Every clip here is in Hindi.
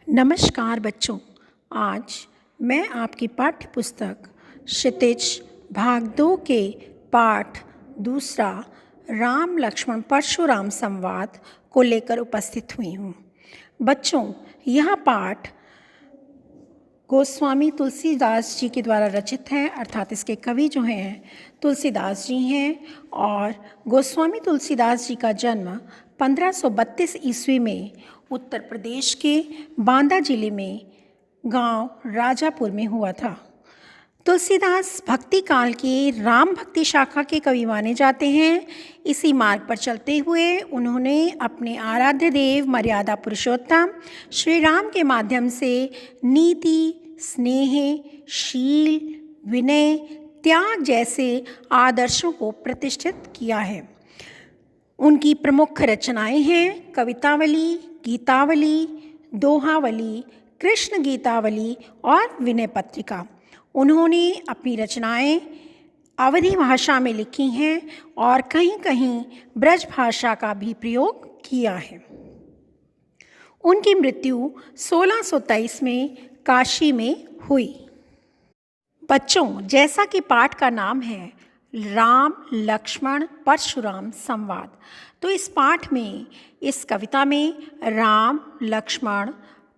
नमस्कार बच्चों। आज मैं आपकी पाठ्य पुस्तक क्षितिज भाग 2 के पाठ दूसरा राम लक्ष्मण परशुराम संवाद को लेकर उपस्थित हुई हूँ। बच्चों, यह पाठ गोस्वामी तुलसीदास जी के द्वारा रचित है, अर्थात इसके कवि जो हैं तुलसीदास जी हैं। और गोस्वामी तुलसीदास जी का जन्म 1532 ईस्वी में उत्तर प्रदेश के बांदा जिले में गांव राजापुर में हुआ था। तुलसीदास भक्ति काल के राम भक्ति शाखा के कवि माने जाते हैं। इसी मार्ग पर चलते हुए उन्होंने अपने आराध्य देव मर्यादा पुरुषोत्तम श्री राम के माध्यम से नीति, स्नेह, शील, विनय, त्याग जैसे आदर्शों को प्रतिष्ठित किया है। उनकी प्रमुख रचनाएं हैं कवितावली, गीतावली, दोहावली, कृष्ण गीतावली और विनय पत्रिका। उन्होंने अपनी रचनाएं अवधी भाषा में लिखी हैं और कहीं कहीं ब्रज भाषा का भी प्रयोग किया है। उनकी मृत्यु 1623 में काशी में हुई। बच्चों, जैसा कि पाठ का नाम है राम लक्ष्मण परशुराम संवाद, तो इस पाठ में, इस कविता में राम लक्ष्मण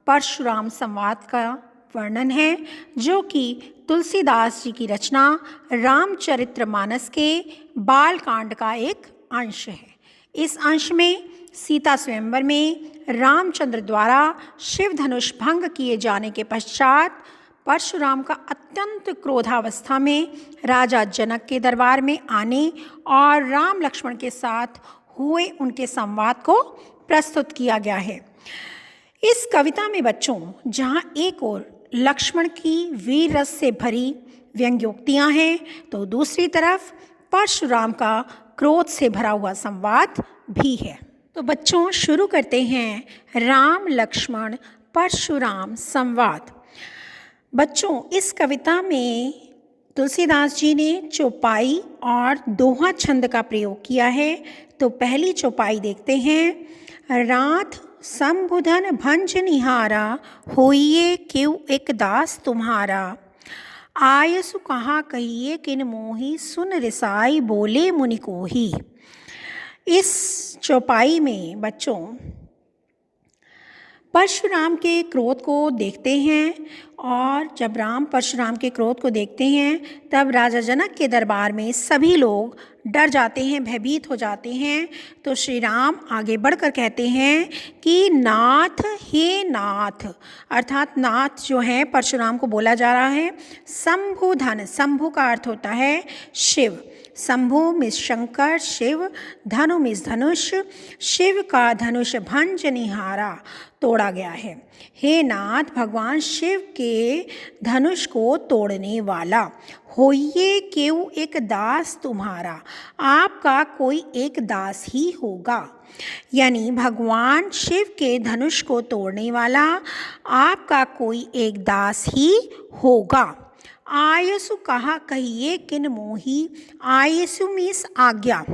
परशुराम संवाद का वर्णन है, जो कि तुलसीदास जी की रचना रामचरितमानस के बालकांड का एक अंश है। इस अंश में सीता स्वयंवर में रामचंद्र द्वारा शिव धनुष भंग किए जाने के पश्चात परशुराम का अत्यंत क्रोधावस्था में राजा जनक के दरबार में आने और राम लक्ष्मण के साथ हुए उनके संवाद को प्रस्तुत किया गया है। इस कविता में बच्चों, जहाँ एक ओर लक्ष्मण की वीर रस से भरी व्यंग्योक्तियाँ हैं, तो दूसरी तरफ परशुराम का क्रोध से भरा हुआ संवाद भी है। तो बच्चों, शुरू करते हैं राम लक्ष्मण परशुराम संवाद। बच्चों, इस कविता में तुलसीदास जी ने चौपाई और दोहा छंद का प्रयोग किया है। तो पहली चौपाई देखते हैं। रात संबुधन भंज निहारा, होइए क्यों एक दास तुम्हारा। आयसु कहाँ कहिए किन मोही, सुन रिसाई बोले मुनि कोही। इस चौपाई में बच्चों परशुराम के क्रोध को देखते हैं, और जब राम परशुराम के क्रोध को देखते हैं तब राजा जनक के दरबार में सभी लोग डर जाते हैं, भयभीत हो जाते हैं। तो श्री राम आगे बढ़कर कहते हैं कि नाथ हे नाथ, अर्थात नाथ जो है परशुराम को बोला जा रहा है। शंभुधन, शंभु का अर्थ होता है शिव, शंभु मिस शंकर, शिव, धनु मिस धनुष, शिव का धनुष भंज निहारा, तोड़ा गया है। हे नाथ, भगवान शिव के धनुष को तोड़ने वाला, होइए क्यों एक दास तुम्हारा, आपका कोई एक दास ही होगा। यानी भगवान शिव के धनुष को तोड़ने वाला आपका कोई एक दास ही होगा। आयसु कहा कहिए किन मोही, आयसु मीन्स आज्ञा,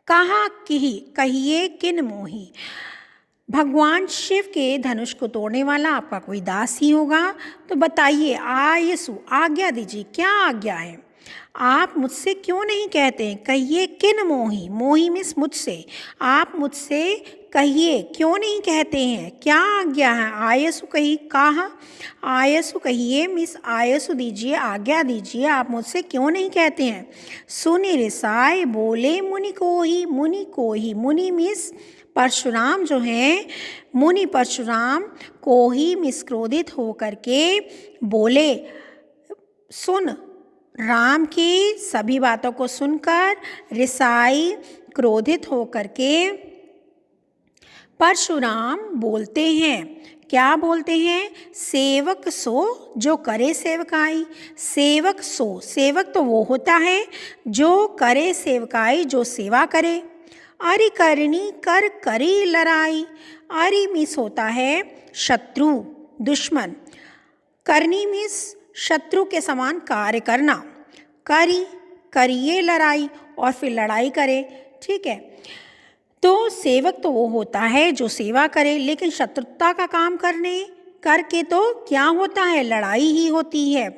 कहा कहिए किन मोही, भगवान शिव के धनुष को तोड़ने वाला आपका कोई दास ही होगा। तो बताइए, आयसु आज्ञा दीजिए, क्या आज्ञा है। आप मुझसे क्यों नहीं कहते हैं, कहिए किन मोही, मोही मीन्स मुझसे, आप मुझसे कहिए क्यों नहीं कहते हैं, क्या आज्ञा है। आयसु कही, कहा आयसु कहिए मीन्स आयसु दीजिए, आज्ञा दीजिए, आप मुझसे क्यों नहीं कहते हैं। सुनि रिसाई बोले मुनि कोही, मुनि कोही, मुनि मीन्स परशुराम जो हैं, मुनि परशुराम को ही मिसक्रोधित होकर के बोले, सुन, राम की सभी बातों को सुनकर रिसाई, क्रोधित होकर के परशुराम बोलते हैं। क्या बोलते हैं। सेवक सो जो करे सेवकाई, सेवक सो, सेवक तो वो होता है जो करे सेवकाई, जो सेवा करे। अरि करनी कर करी लड़ाई, अरि मीन्स होता है शत्रु, दुश्मन, करनी मीन्स शत्रु के समान कार्य करना, करी करिए लड़ाई और फिर लड़ाई करे, ठीक है। तो सेवक तो वो होता है जो सेवा करे, लेकिन शत्रुता का काम करके तो क्या होता है, लड़ाई ही होती है।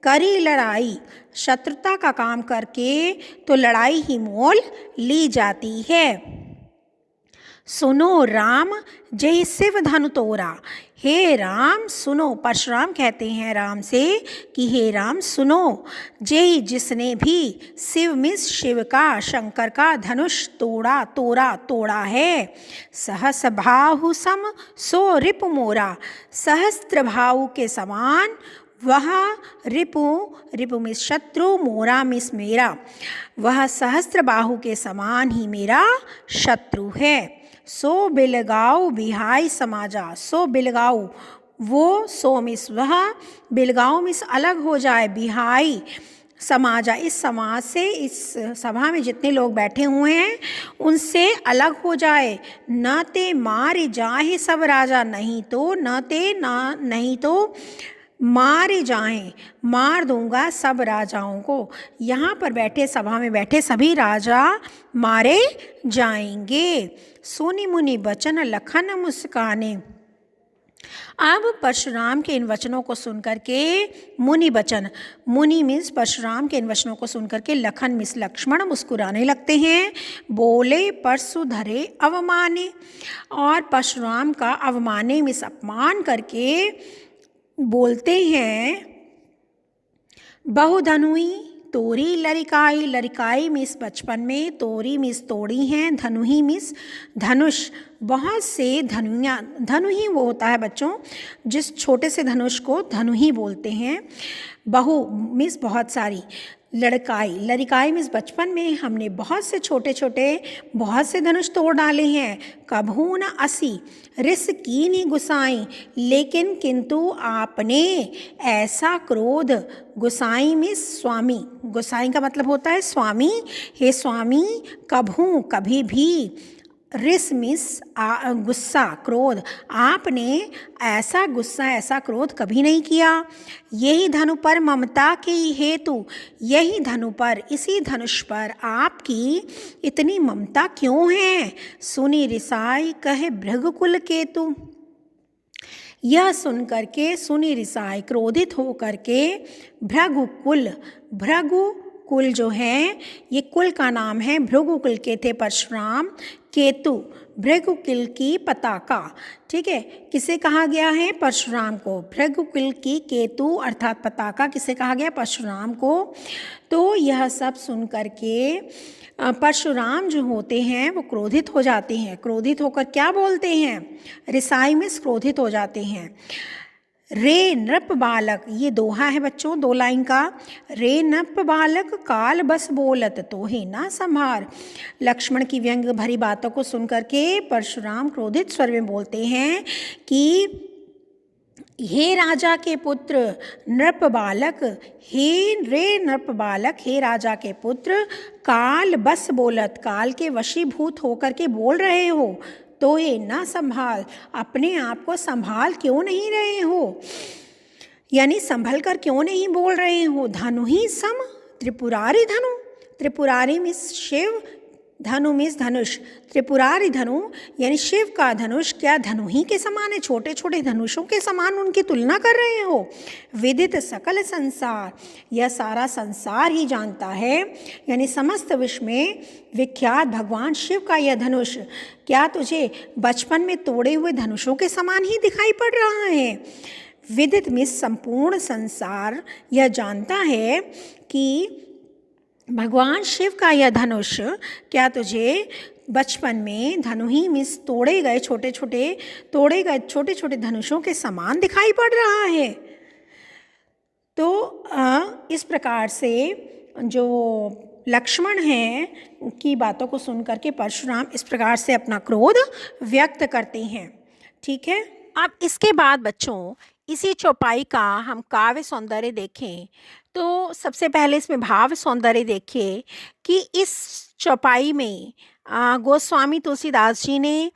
करी लड़ाई, शत्रुता का काम करके तो लड़ाई ही मोल ली जाती है। सुनो राम जय शिव धनु तोरा, हे राम सुनो। परशुराम कहते हैं राम से कि हे राम सुनो, जय जिसने भी शिव मिस शिव का, शंकर का धनुष तोड़ा है। सहस भाहु सम सो रिपु मोरा, सहस्त्र भाव के समान वह रिपु मिस शत्रु, मोरा मिस मेरा, वह सहस्त्र बाहु के समान ही मेरा शत्रु है। सो बिलगाऊ बिहाई समाजा, सो बिलगाऊ वो, सो मिस वह, बिलगाऊ मिस अलग हो जाए, बिहाई समाजा इस समाज से, इस सभा में जितने लोग बैठे हुए हैं उनसे अलग हो जाए। न ते मार जाहे सब राजा, नहीं तो मारे जाएं, मार दूंगा सब राजाओं को। यहाँ पर बैठे, सभा में बैठे सभी राजा मारे जाएंगे। सुनि मुनि वचन लखन मुस्काने। अब परशुराम के इन वचनों को सुनकर के मुनि मीन्स परशुराम के इन वचनों को सुनकर के लखन मिस लक्ष्मण मुस्कुराने लगते हैं। बोले परशु धरे अवमाने, और परशुराम का अवमाने मिस अपमान करके बोलते हैं। बहुधनुई तोरी लरिकाई, लरिकाई मिस बचपन में, तोरी मिस तोड़ी हैं, धनुही मिस धनुष, बहुत से धनु ही वो होता है बच्चों जिस छोटे से धनुष को धनु ही बोलते हैं। बहु मिस बहुत सारी, लड़काई मिस बचपन में हमने बहुत से बहुत से धनुष तोड़ डाले हैं। कभू न असी रिस कीनी गुसाई, लेकिन किंतु आपने ऐसा क्रोध, गुसाई मिस स्वामी, गुसाई का मतलब होता है स्वामी, हे स्वामी कभू कभी भी, रिस मिस गुस्सा क्रोध, आपने ऐसा गुस्सा ऐसा क्रोध कभी नहीं किया। यही धनु पर ममता के हेतु, यही धनु पर, इसी धनुष पर आपकी इतनी ममता क्यों है। सुनी रिसाई कहे भृगुकुल केतु, यह सुन करके सुनी रिसाई क्रोधित हो करके भृगुकुल जो है ये कुल का नाम है, भृगुकुल के थे परशुराम। केतु भृगुकुल की पताका, ठीक है, किसे कहा गया है, परशुराम को। भृगुकुल की केतु अर्थात पताका किसे कहा गया, परशुराम को। तो यह सब सुन करके परशुराम जो होते हैं वो क्रोधित हो जाते हैं। क्रोधित होकर क्या बोलते हैं, रिसाई में क्रोधित हो जाते हैं। रे नृप बालक, ये दोहा है बच्चों, 2 लाइन का। रे नृप बालक काल बस बोलत तोहे ना संभार। लक्ष्मण की व्यंग भरी बातों को सुनकर के परशुराम क्रोधित स्वर में बोलते हैं कि हे राजा के पुत्र नृप बालक, हे राजा के पुत्र, काल बस बोलत, काल के वशीभूत होकर के बोल रहे हो, तो ये ना संभाल, अपने आप को संभाल क्यों नहीं रहे हो, यानी संभल कर क्यों नहीं बोल रहे हो। धनु ही सम त्रिपुरारी धनु, त्रिपुरारी मिस शिव, धनु मिस धनुष, त्रिपुरारी धनु यानी शिव का धनुष क्या धनु ही के समान है, छोटे छोटे धनुषों के समान उनकी तुलना कर रहे हो। विदित सकल संसार, यह सारा संसार ही जानता है, यानी समस्त विश्व में विख्यात भगवान शिव का यह धनुष क्या तुझे बचपन में तोड़े हुए धनुषों के समान ही दिखाई पड़ रहा है। विदित मिस संपूर्ण संसार यह जानता है कि भगवान शिव का यह धनुष क्या तुझे बचपन में धनु ही मिस तोड़े गए छोटे छोटे धनुषों के समान दिखाई पड़ रहा है। तो इस प्रकार से जो लक्ष्मण हैं की बातों को सुन करके परशुराम इस प्रकार से अपना क्रोध व्यक्त करते हैं। ठीक है, अब इसके बाद बच्चों इसी चौपाई का हम काव्य सौंदर्य देखें तो सबसे पहले इसमें भाव सौंदर्य देखिए कि इस चौपाई में गोस्वामी तुलसीदास जी ने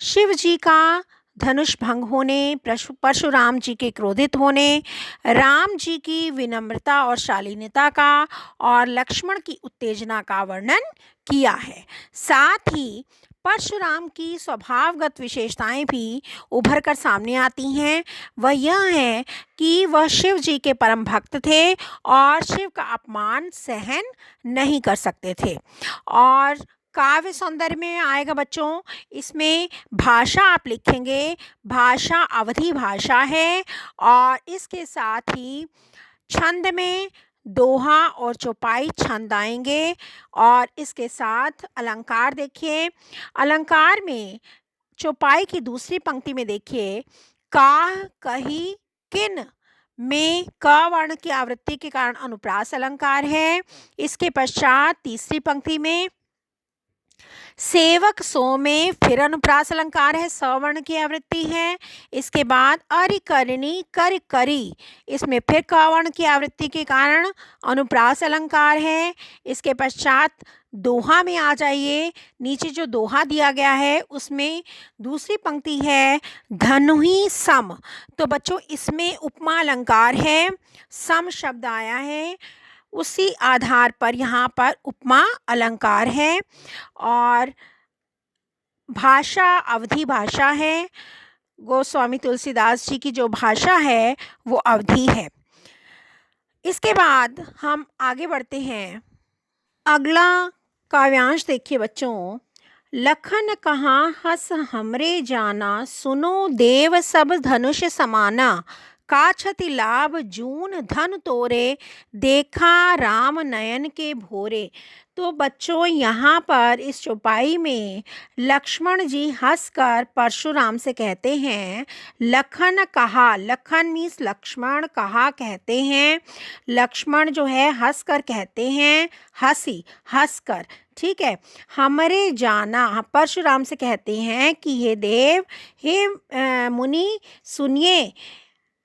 शिव जी का धनुष भंग होने, परशुराम जी के क्रोधित होने, राम जी की विनम्रता और शालीनता का और लक्ष्मण की उत्तेजना का वर्णन किया है। साथ ही परशुराम की स्वभावगत विशेषताएं भी उभर कर सामने आती हैं। वह यह है कि वह शिव जी के परम भक्त थे और शिव का अपमान सहन नहीं कर सकते थे। और काव्य सौंदर्य में आएगा बच्चों, इसमें भाषा आप लिखेंगे, भाषा अवधी भाषा है और इसके साथ ही छंद में दोहा और चौपाई छंद आएंगे। और इसके साथ अलंकार देखिए, अलंकार में चौपाई की दूसरी पंक्ति में देखिए, काह कही किन में क वर्ण की आवृत्ति के कारण अनुप्रास अलंकार है। इसके पश्चात तीसरी पंक्ति में सेवक सो में फिर अनुप्रास अलंकार है, सवर्ण की आवृत्ति है। इसके बाद अरिकरणी कर करी, इसमें फिर क वर्ण की आवृत्ति के कारण अनुप्रास अलंकार है। इसके पश्चात दोहा में आ जाइए, नीचे जो दोहा दिया गया है उसमें दूसरी पंक्ति है धनुहि सम, तो बच्चों इसमें उपमा अलंकार है, सम शब्द आया है, उसी आधार पर यहाँ पर उपमा अलंकार है। और भाषा अवधी भाषा है, गोस्वामी तुलसीदास जी की जो भाषा है वो अवधी है। इसके बाद हम आगे बढ़ते हैं। अगला काव्यांश देखिए बच्चों, लखन कहाँ हस हमरे जाना, सुनो देव सब धनुष समाना, काछति लाभ जून धन तोरे, देखा राम नयन के भोरे। तो बच्चों यहाँ पर इस चौपाई में लक्ष्मण जी हंसकर परशुराम से कहते हैं, लखन कहा, लखन मीन्स लक्ष्मण, कहा कहते हैं, लक्ष्मण जो है हंसकर कहते हैं, हंसी हंसकर, ठीक है। हमरे जाना, परशुराम से कहते हैं कि हे देव, हे मुनि सुनिए,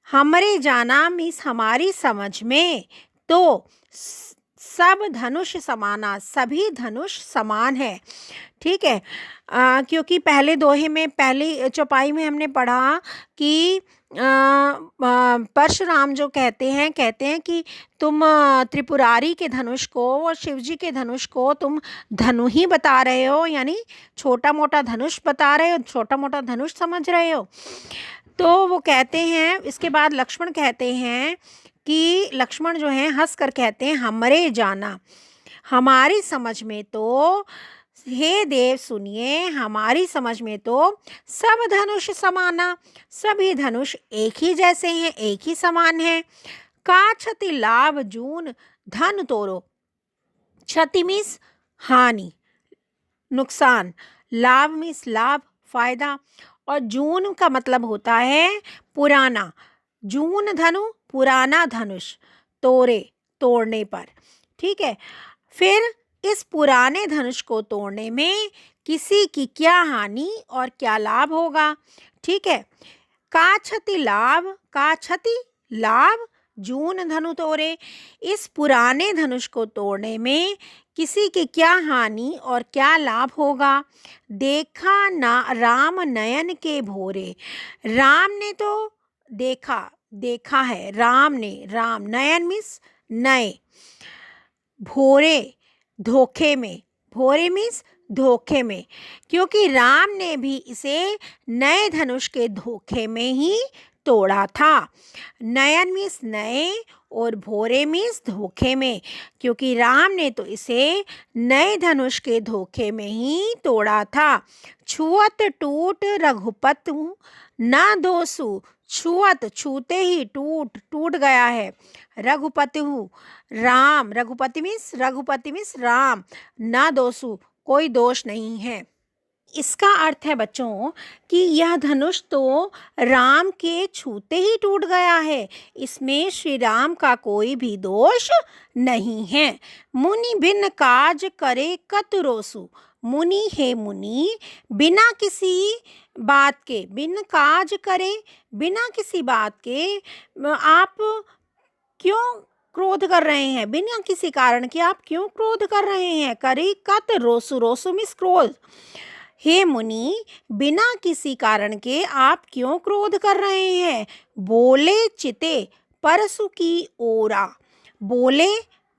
हमरे जाना मीन्स हमारी समझ में, तो सब धनुष समाना, सभी धनुष समान है, ठीक है। क्योंकि पहले दोहे में, पहली चौपाई में हमने पढ़ा कि परशुराम जो कहते हैं कि तुम त्रिपुरारी के धनुष को और शिव जी के धनुष को तुम धनु ही बता रहे हो, यानी छोटा मोटा धनुष बता रहे हो, छोटा मोटा धनुष समझ रहे हो। तो वो कहते हैं, इसके बाद लक्ष्मण कहते हैं कि लक्ष्मण जो हैं हंस कर कहते हैं, हमरे जाना, हमारी समझ में तो, हे देव सुनिए, हमारी समझ में तो सब धनुष समाना, सभी धनुष एक ही जैसे हैं, एक ही समान हैं। का क्षति लाभ जून धन तोरो, क्षति मीन्स हानि, नुकसान, लाभ मीन्स लाभ, फायदा, और जून का मतलब होता है पुराना, जून धनु पुराना धनुष, तोरे तोड़ने पर, ठीक है। फिर इस पुराने धनुष को तोड़ने में किसी की क्या हानि और क्या लाभ होगा, ठीक है। का क्षति लाभ, का क्षति लाभ जून धनु तोड़े, इस पुराने धनुष को तोड़ने में किसी की क्या हानि और क्या लाभ होगा। देखा ना राम नयन के भोरे, राम ने तो देखा, देखा है राम ने, राम, नयन मीन्स नए, भोरे धोखे में, भोरे मीन्स धोखे में, क्योंकि राम ने भी इसे नए धनुष के धोखे में ही तोड़ा था। नयन मीन्स नए और भोरे मीन्स धोखे में, क्योंकि राम ने तो इसे नए धनुष के धोखे में ही तोड़ा था। छुअत टूट रघुपत ना दोसु, छुअत छूते ही टूट गया है, रघुपति राम, रघुपति मीन्स राम, ना दोसु कोई दोष नहीं है। इसका अर्थ है बच्चों कि यह धनुष तो राम के छूते ही टूट गया है, इसमें श्री राम का कोई भी दोष नहीं है। मुनि बिन काज करे कतुरोसु, मुनि हे मुनि, बिना किसी बात के, बिन काज करे, बिना किसी बात के आप क्यों क्रोध कर रहे हैं, बिना किसी कारण के आप क्यों क्रोध कर रहे हैं। करे कत रोसु, रोसु मीन्स क्रोध, हे मुनि बिना किसी कारण के आप क्यों क्रोध कर रहे हैं। बोले चिते परसु की ओरा, बोले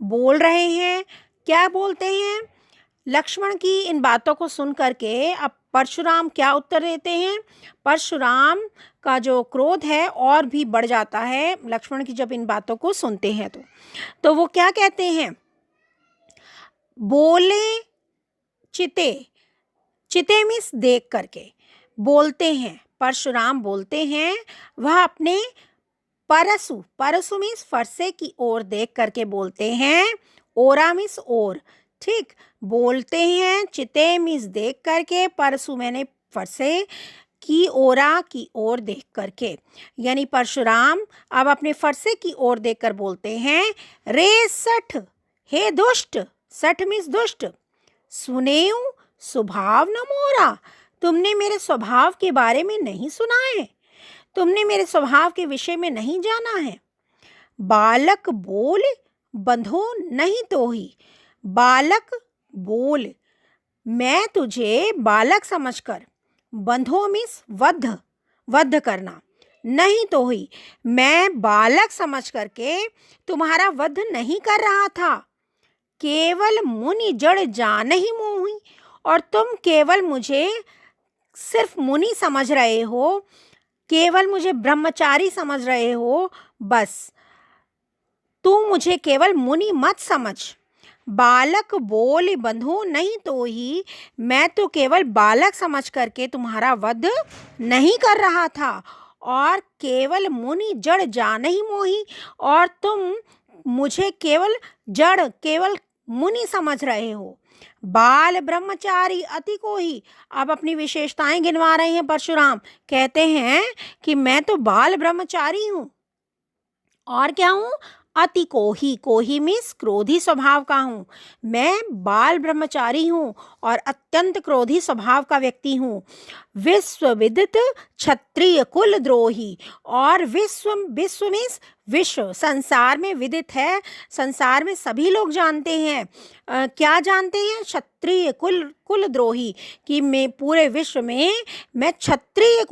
बोल रहे हैं, क्या बोलते हैं, लक्ष्मण की इन बातों को सुन करके अब परशुराम क्या उत्तर देते हैं? परशुराम का जो क्रोध है और भी बढ़ जाता है लक्ष्मण की जब इन बातों को सुनते हैं तो वो क्या कहते हैं? बोले चिते, चिते मीन्स देख करके बोलते हैं, परशुराम बोलते हैं, वह अपने परसु, परसु मीन्स फरसे की ओर देख करके बोलते हैं, ओरा मीन्स ओर, ठीक, बोलते हैं, चिते मीन्स देख करके, परसु मैंने फरसे की ओरा की ओर देख करके, यानी परशुराम अब अपने फरसे की ओर देखकर बोलते हैं, रे सठ, हे दुष्ट, सठ मीन्स दुष्ट, सुनेऊ स्वभाव न मोरा, तुमने मेरे स्वभाव के बारे में नहीं सुना है, तुमने मेरे स्वभाव के विषय में नहीं जाना है। बालक बोल बंधो नहीं तो ही, बालक बोल, मैं तुझे बालक समझकर, बंधो मीन्स वध, वध करना, नहीं तो ही, मैं बालक समझ करके तुम्हारा वध नहीं कर रहा था, केवल मुनि जड़ जान ही मोही, और तुम केवल मुझे सिर्फ मुनि समझ रहे हो, केवल मुझे ब्रह्मचारी समझ रहे हो, बस तू मुझे केवल मुनि मत समझ। बालक बोल बंधु नहीं तो ही, मैं तो केवल बालक समझ करके तुम्हारा वध नहीं कर रहा था, और केवल मुनि जड़ जान ही मोही, और तुम मुझे केवल जड़, केवल मुनि समझ रहे हो। बाल ब्रह्मचारी अति को ही, अब अपनी विशेषताएं गिनवा रहे हैं परशुराम, कहते हैं कि मैं तो बाल ब्रह्मचारी हूँ, और क्या हूँ? अति को ही मीन्स क्रोधी स्वभाव का हूँ, मैं बाल ब्रह्मचारी हूँ और अत्यंत क्रोधी स्वभाव का व्यक्ति हूँ। विश्व विदित क्षत्रिय कुल द्रोही, और विश्व, विश्व मीन्स विश्व, संसार में विदित है, संसार में सभी लोग जानते हैं, क्या जानते हैं? क्षत्रिय कुल द्रोही, कि मैं पूरे विश्व में मैं क्षत्रिय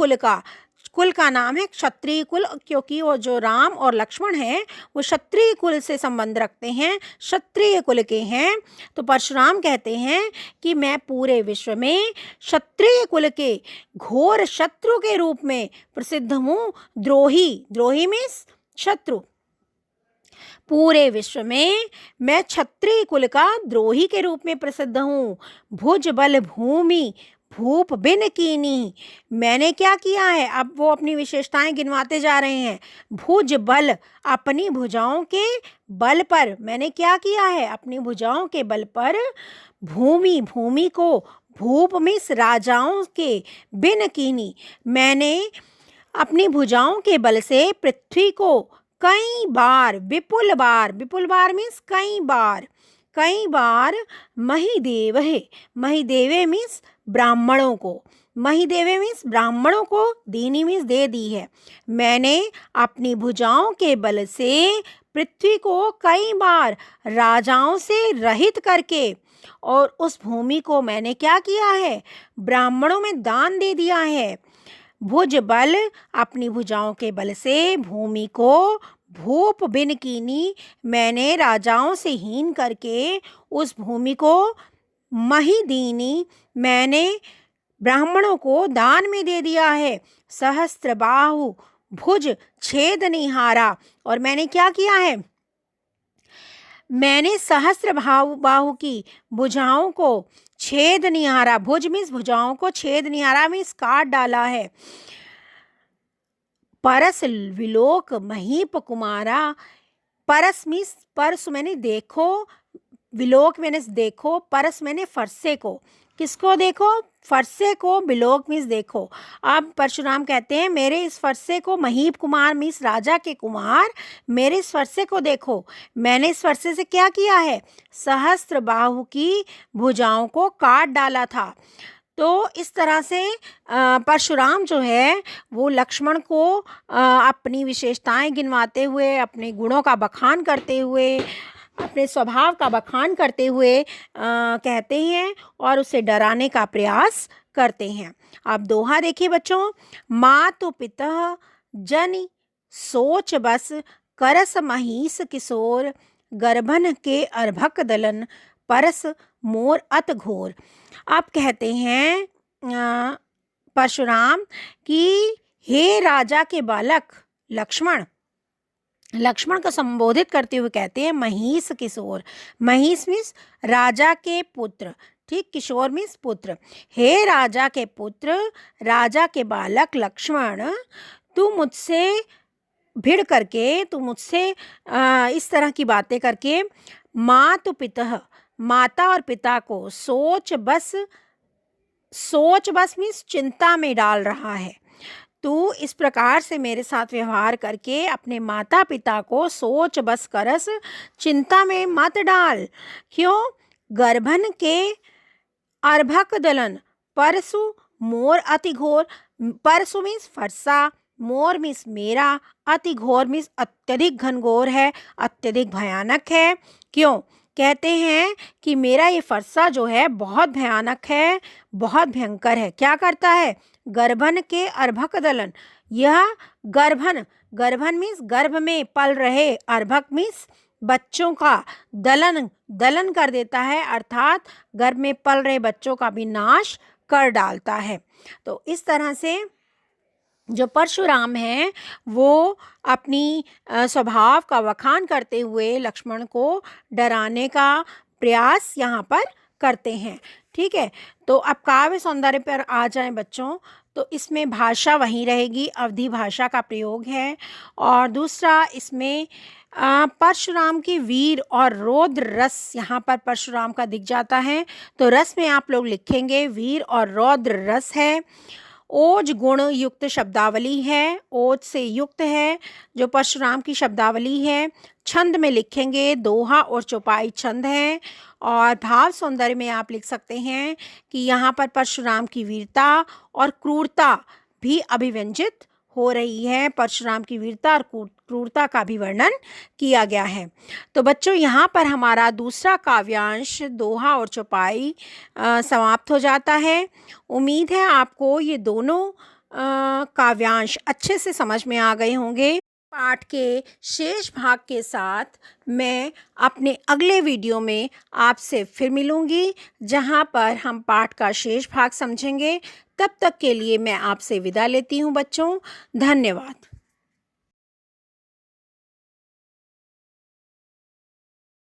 कुल का नाम है क्षत्रिय कुल, क्योंकि वो जो राम और लक्ष्मण हैं वो क्षत्रिय कुल से संबंध रखते हैं, क्षत्रिय कुल के हैं। तो परशुराम कहते हैं कि मैं पूरे विश्व में क्षत्रिय कुल के घोर शत्रु के रूप में प्रसिद्ध हूँ। द्रोही, द्रोही मीन्स शत्रु, पूरे विश्व में मैं क्षत्रिय कुल का द्रोही के रूप में प्रसिद्ध हूँ। भुज बल भूमि भूप बिन कीनी, मैंने क्या किया है? अब वो अपनी विशेषताएं गिनवाते जा रहे हैं। भुज बल, अपनी भुजाओं के बल पर मैंने क्या किया है? अपनी भुजाओं के बल पर भूमि, भूमि को, भूप मीन्स राजाओं के, बिन कीनी, मैंने अपनी भुजाओं के बल से पृथ्वी को कई बार, विपुल बार, विपुल बार मीन्स कई बार, कई बार महिदेव है, महिदेवे मीन्स ब्राह्मणों को, महिदेवे मीन्स ब्राह्मणों को, दीनी मीन्स दे दी है। मैंने अपनी भुजाओं के बल से पृथ्वी को कई बार राजाओं से रहित करके, और उस भूमि को मैंने क्या किया है? ब्राह्मणों में दान दे दिया है। भुज बल, अपनी भुजाओं के बल से भूमि को, भूप बिन कीनी, मैंने राजाओं से हीन करके उस भूमि को, महिदीनी, मैंने ब्राह्मणों को दान में दे दिया है। सहस्त्र बाहु भुज छेद निहारा, और मैंने क्या किया है? मैंने सहस्त्र बाहु की भुजाओं को छेद निहारा, भुज मीन्स भुजाओं को, छेद निहारा मीन्स काट डाला है। परस विलोक महीप कुमारा, परस मीन्स परस मैंने देखो, विलोक मैंने देखो, परस मैंने फरसे को, किसको देखो? फरसे को, विलोक मीन्स देखो। अब परशुराम कहते हैं मेरे इस फरसे को, महीप कुमार मीन्स राजा के कुमार, मेरे इस फरसे को देखो, मैंने इस फरसे से क्या किया है? सहस्त्र बाहु की भुजाओं को काट डाला था। तो इस तरह से परशुराम जो है वो लक्ष्मण को अपनी विशेषताएं गिनवाते हुए, अपने गुणों का बखान करते हुए, अपने स्वभाव का बखान करते हुए कहते हैं और उसे डराने का प्रयास करते हैं। अब दोहा देखिए बच्चों, मातु पिता जनि सोच बस, करस महिष किशोर, गर्भन के अर्भक दलन, परस मोर अत घोर। अब कहते हैं परशुराम कि हे राजा के बालक लक्ष्मण, लक्ष्मण को संबोधित करते हुए कहते हैं महिष किशोर। महिष मीन्स राजा के पुत्र, ठीक, किशोर मीन्स पुत्र। हे राजा के पुत्र, राजा के बालक लक्ष्मण, तू मुझसे भिड़ करके, तू मुझसे इस तरह की बातें करके मातु पिता, माता और पिता को सोच बस मीन्स चिंता में डाल रहा है। तू इस प्रकार से मेरे साथ व्यवहार करके अपने माता पिता को सोच बस करस चिंता में मत डाल। क्यों? गर्भन के अर्भक दलन, परसु मोर अति घोर। परसु मीन्स फरसा, मोर मीन्स मेरा, अति घोर मीन्स अत्यधिक घनघोर है, अत्यधिक भयानक है। क्यों? कहते हैं कि मेरा ये फरसा जो है बहुत भयानक है, बहुत भयंकर है। क्या करता है? गर्भन के अर्भक दलन, यह गर्भन मीन्स गर्भ में पल रहे, अर्भक मीन्स बच्चों का, दलन कर देता है, अर्थात गर्भ में पल रहे बच्चों का भी नाश कर डालता है। तो इस तरह से जो परशुराम हैं वो अपनी स्वभाव का वखान करते हुए लक्ष्मण को डराने का प्रयास यहाँ पर करते हैं। ठीक है, तो अब काव्य सौंदर्य पर आ जाएं बच्चों, तो इसमें भाषा वहीं रहेगी, अवधी भाषा का प्रयोग है। और दूसरा इसमें परशुराम की वीर और रौद्र रस यहाँ पर परशुराम का दिख जाता है। तो रस में आप लोग लिखेंगे वीर और रौद्र रस है। ओज गुण युक्त शब्दावली है, ओज से युक्त है जो परशुराम की शब्दावली है। छंद में लिखेंगे दोहा और चौपाई छंद है। और भाव सौंदर्य में आप लिख सकते हैं कि यहाँ पर परशुराम की वीरता और क्रूरता भी अभिव्यंजित हो रही है। परशुराम की वीरता और क्रूरता का भी वर्णन किया गया है। तो बच्चों यहाँ पर हमारा दूसरा काव्यांश दोहा और चौपाई समाप्त हो जाता है। उम्मीद है आपको ये दोनों काव्यांश अच्छे से समझ में आ गए होंगे। पाठ के शेष भाग के साथ मैं अपने अगले वीडियो में आपसे फिर मिलूंगी, जहां पर हम पाठ का शेष भाग समझेंगे। तब तक के लिए मैं आपसे विदा लेती हूं बच्चों। धन्यवाद।